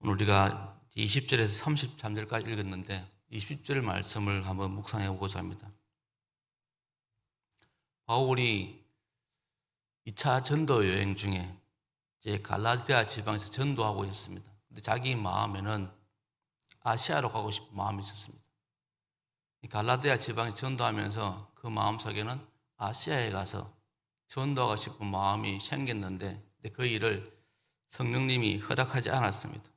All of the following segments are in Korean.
오늘 우리가 20절에서 33절까지 읽었는데 20절 말씀을 한번 묵상해 보고자 합니다. 바울이 2차 전도 여행 중에 이제 갈라디아 지방에서 전도하고 있습니다. 근데 자기 마음에는 아시아로 가고 싶은 마음이 있었습니다. 이 갈라디아 지방에 전도하면서 그 마음속에는 아시아에 가서 전도하고 싶은 마음이 생겼는데 그 일을 성령님이 허락하지 않았습니다.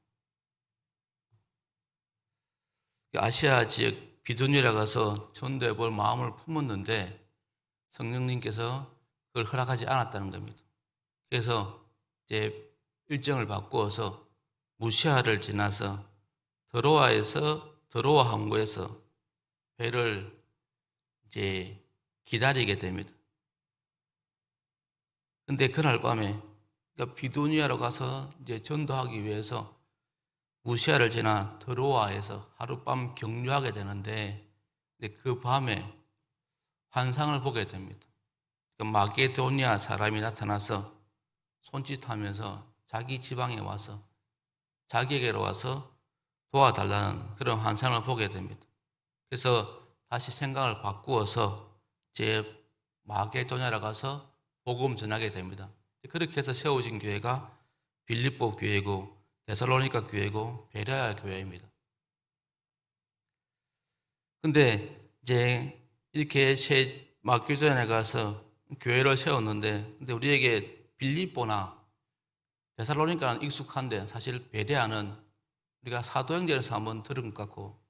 아시아 지역 비두니라 가서 전도해 볼 마음을 품었는데 성령님께서 그걸 허락하지 않았다는 겁니다. 그래서 이제 일정을 바꾸어서 무시아를 지나서 드로아 항구에서 배를 이제 기다리게 됩니다. 근데 그날 밤에 그러니까 비두니아로 가서 이제 전도하기 위해서 무시아를 지나 드로아에서 하룻밤 경유하게 되는데 그 밤에 환상을 보게 됩니다. 마게도니아 사람이 나타나서 손짓하면서 자기 지방에 와서 자기에게로 와서 도와달라는 그런 환상을 보게 됩니다. 그래서 다시 생각을 바꾸어서 제 마게도니아로 가서 복음 전하게 됩니다. 그렇게 해서 세워진 교회가 빌립보 교회고 데살로니가 교회고 베레아 교회입니다. 근데 이제 이렇게 마게도니아에 가서 교회를 세웠는데 근데 우리에게 빌립보나 데살로니가는 익숙한데 사실 베레아는 우리가 사도행전에서 한번 들은 것 같고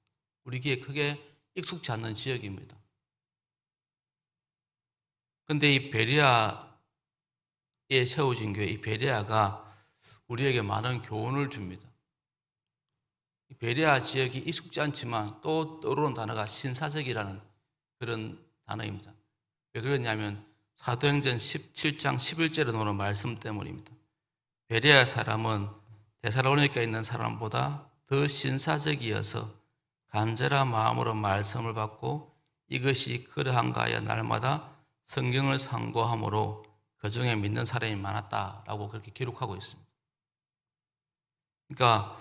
우리 귀에 크게 익숙치 않는 지역입니다. 근데 이 베레아에 세워진 교회, 이 베레아가 우리에게 많은 교훈을 줍니다. 베레아 지역이 익숙지 않지만 또 떠오르는 단어가 신사적이라는 그런 단어입니다. 왜 그러냐면 사도행전 17장 11절에 나오는 말씀 때문입니다. 베레아 사람은 데살로니가에 있는 사람보다 더 신사적이어서 간절한 마음으로 말씀을 받고 이것이 그러한가 하여 날마다 성경을 상고함으로 그 중에 믿는 사람이 많았다라고 그렇게 기록하고 있습니다. 그러니까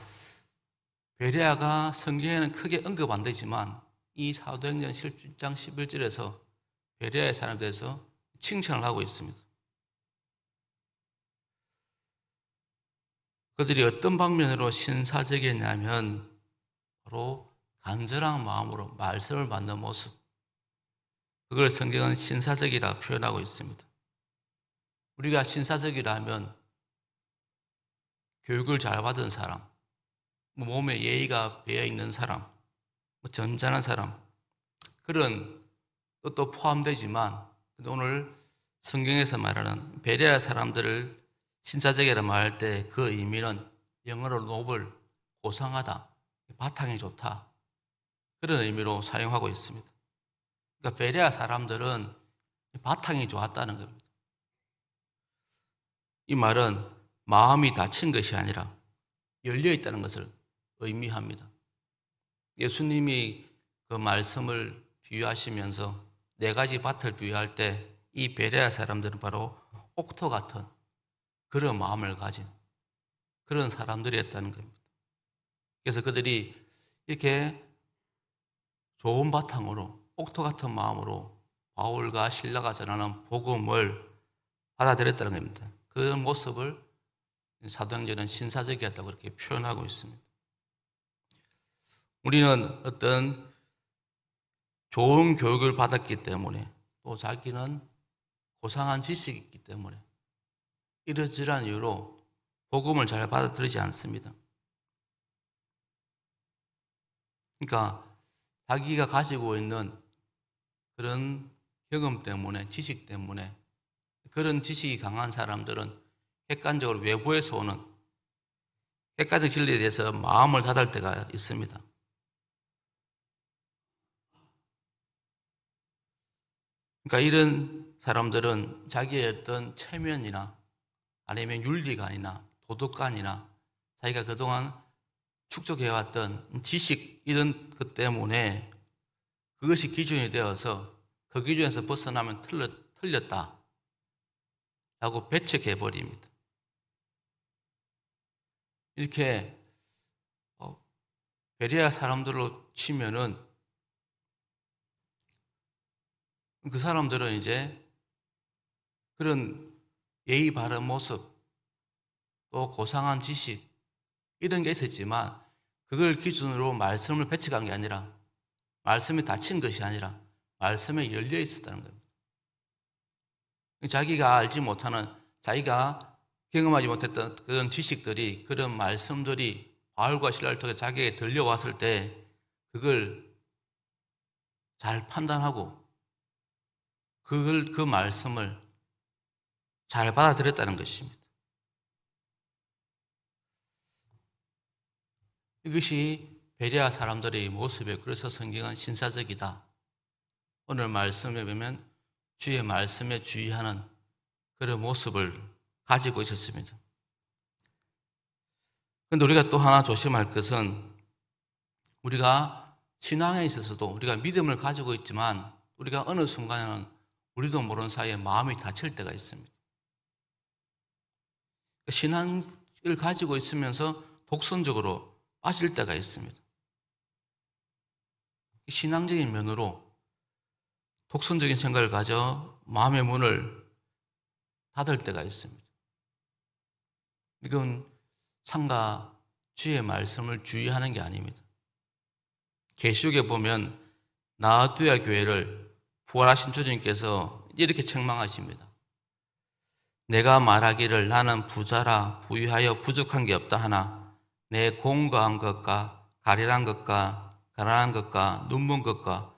베레아가 성경에는 크게 언급 안 되지만 이 사도행전 17장 11절에서 베레아의 사람에 대해서 칭찬을 하고 있습니다. 그들이 어떤 방면으로 신사적이었냐면 바로 간절한 마음으로 말씀을 받는 모습, 그걸 성경은 신사적이라 표현하고 있습니다. 우리가 신사적이라면 교육을 잘 받은 사람, 몸에 예의가 배어있는 사람, 점잖은 사람, 그런 것도 포함되지만 오늘 성경에서 말하는 베레아 사람들을 신사적이라 말할 때 그 의미는 영어로 노블, 고상하다, 바탕이 좋다, 그런 의미로 사용하고 있습니다. 그러니까 베레아 사람들은 바탕이 좋았다는 겁니다. 이 말은 마음이 닫힌 것이 아니라 열려 있다는 것을 의미합니다. 예수님이 그 말씀을 비유하시면서 네 가지 밭을 비유할 때 이 베레아 사람들은 바로 옥토 같은 그런 마음을 가진 그런 사람들이었다는 겁니다. 그래서 그들이 이렇게 좋은 바탕으로 옥토 같은 마음으로 바울과 실라가 전하는 복음을 받아들였다는 겁니다. 그 모습을 사도행전은 신사적이었다고 그렇게 표현하고 있습니다. 우리는 어떤 좋은 교육을 받았기 때문에 또 자기는 고상한 지식이 있기 때문에 이러저러한 이유로 복음을 잘 받아들이지 않습니다. 그러니까 자기가 가지고 있는 그런 경험 때문에, 지식 때문에 그런 지식이 강한 사람들은 객관적으로 외부에서 오는 객관적 진리에 대해서 마음을 닫을 때가 있습니다. 그러니까 이런 사람들은 자기의 어떤 체면이나 아니면 윤리관이나 도덕관이나 자기가 그동안 축적해왔던 지식 이런 것 때문에 그것이 기준이 되어서 그 기준에서 벗어나면 틀렸다 라고 배척해버립니다. 이렇게 베레아 사람들로 치면은 그 사람들은 이제 그런 예의 바른 모습, 또 고상한 지식 이런 게 있었지만 그걸 기준으로 말씀을 배척한 게 아니라 말씀에 닫힌 것이 아니라 말씀에 열려 있었다는 겁니다. 자기가 알지 못하는, 자기가 경험하지 못했던 그런 지식들이, 그런 말씀들이 바울과 실라를 통해 자기에게 들려왔을 때 그걸 잘 판단하고 그 말씀을 잘 받아들였다는 것입니다. 이것이 베레아 사람들의 모습에, 그래서 성경은 신사적이다. 오늘 말씀에 보면 주의 말씀에 주의하는 그런 모습을 가지고 있었습니다. 그런데 우리가 또 하나 조심할 것은, 우리가 신앙에 있어서도 우리가 믿음을 가지고 있지만 우리가 어느 순간에는 우리도 모르는 사이에 마음이 다칠 때가 있습니다. 신앙을 가지고 있으면서 독선적으로 빠질 때가 있습니다. 신앙적인 면으로 독선적인 생각을 가져 마음의 문을 닫을 때가 있습니다. 이건 상가 주의 말씀을 주의하는 게 아닙니다. 계시록에 보면 라오디게아 교회를 부활하신 주님께서 이렇게 책망하십니다. 내가 말하기를 나는 부자라 부유하여 부족한 게 없다 하나 내 공고한 것과 가련한 것과 가난한 것과 눈먼 것과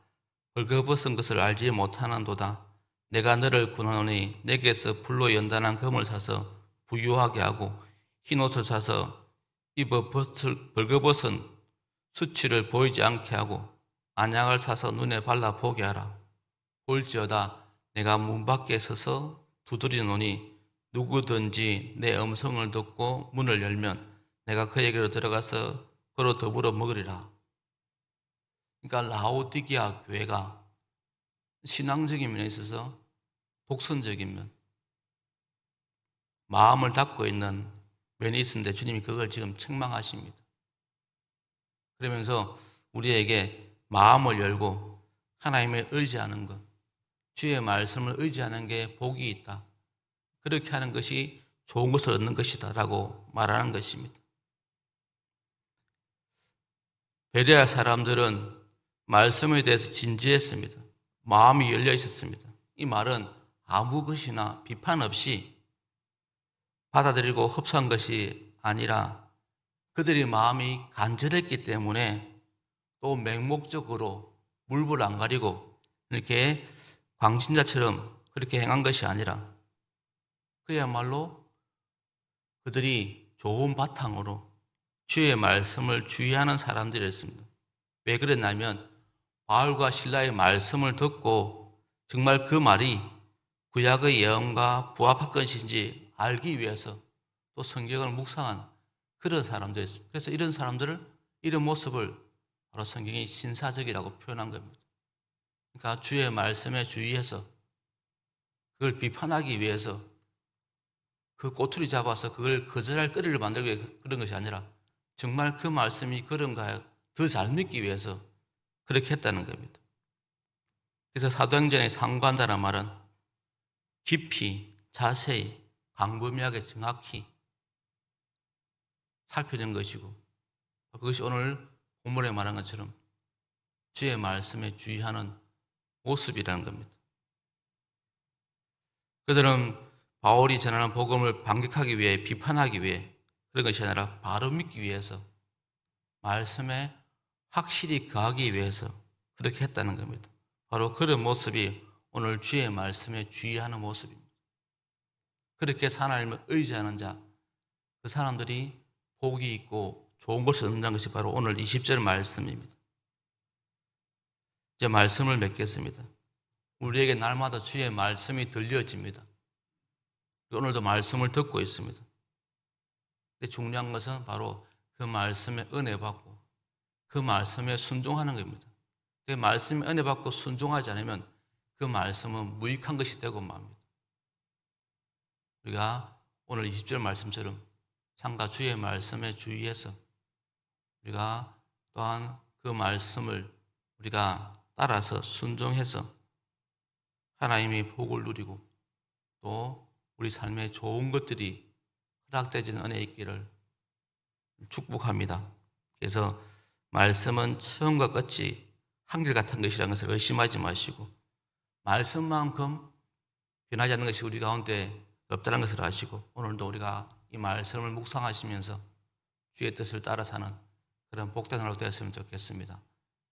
벌거벗은 것을 알지 못하는도다. 내가 너를 구하노니 내게서 불로 연단한 금을 사서 부유하게 하고 흰옷을 사서 입어 벌거벗은 수치를 보이지 않게 하고 안약을 사서 눈에 발라 보게 하라. 볼지어다 내가 문 밖에 서서 두드리노니 누구든지 내 음성을 듣고 문을 열면 내가 그에게로 들어가서 그로 더불어 먹으리라. 그러니까 라오디게아 교회가 신앙적인 면에 있어서 독선적인 면, 마음을 닫고 있는 면이 있는데 주님이 그걸 지금 책망하십니다. 그러면서 우리에게 마음을 열고 하나님을 의지하는 것, 주의 말씀을 의지하는 게 복이 있다. 그렇게 하는 것이 좋은 것을 얻는 것이다 라고 말하는 것입니다. 베레아 사람들은 말씀에 대해서 진지했습니다. 마음이 열려 있었습니다. 이 말은 아무 것이나 비판 없이 받아들이고 흡수한 것이 아니라 그들의 마음이 간절했기 때문에 또 맹목적으로 물불 안 가리고 이렇게 광신자처럼 그렇게 행한 것이 아니라 그야말로 그들이 좋은 바탕으로 주의 말씀을 주의하는 사람들이었습니다. 왜 그랬냐면 바울과 실라의 말씀을 듣고 정말 그 말이 구약의 예언과 부합할 것인지 알기 위해서 또 성경을 묵상한 그런 사람들이었습니다. 그래서 이런 사람들을, 이런 모습을 바로 성경이 신사적이라고 표현한 겁니다. 그러니까 주의 말씀에 주의해서 그걸 비판하기 위해서 그 꼬투리 잡아서 그걸 거절할 거리를 만들기 위해 그런 것이 아니라 정말 그 말씀이 그런가 더 잘 믿기 위해서 그렇게 했다는 겁니다. 그래서 사도행전에 상고한다는 말은 깊이, 자세히, 광범위하게 정확히 살펴낸 것이고 그것이 오늘 본문에 말한 것처럼 주의 말씀에 주의하는 모습이라는 겁니다. 그들은 바울이 전하는 복음을 반격하기 위해, 비판하기 위해 그런 것이 아니라 바로 믿기 위해서 말씀에 확실히 거하기 위해서 그렇게 했다는 겁니다. 바로 그런 모습이 오늘 주의 말씀에 주의하는 모습입니다. 그렇게 하나님을 의지하는 자, 그 사람들이 복이 있고 좋은 것을 얻는다는 것이 바로 오늘 20절 말씀입니다. 이제 말씀을 맺겠습니다. 우리에게 날마다 주의 말씀이 들려집니다. 오늘도 말씀을 듣고 있습니다. 근데 중요한 것은 바로 그 말씀에 은혜 받고 그 말씀에 순종하는 겁니다. 그 말씀에 은혜 받고 순종하지 않으면 그 말씀은 무익한 것이 되고 맙니다. 우리가 오늘 20절 말씀처럼 상가 주의 말씀에 주의해서 우리가 또한 그 말씀을 우리가 따라서 순종해서 하나님의 복을 누리고 또 우리 삶에 좋은 것들이 허락되어지는 은혜 있기를 축복합니다. 그래서 말씀은 처음과 끝이 한결같은 것이라는 것을 의심하지 마시고 말씀만큼 변하지 않는 것이 우리 가운데 없다는 것을 아시고 오늘도 우리가 이 말씀을 묵상하시면서 주의 뜻을 따라 사는 그런 복된 하루 되었으면 좋겠습니다.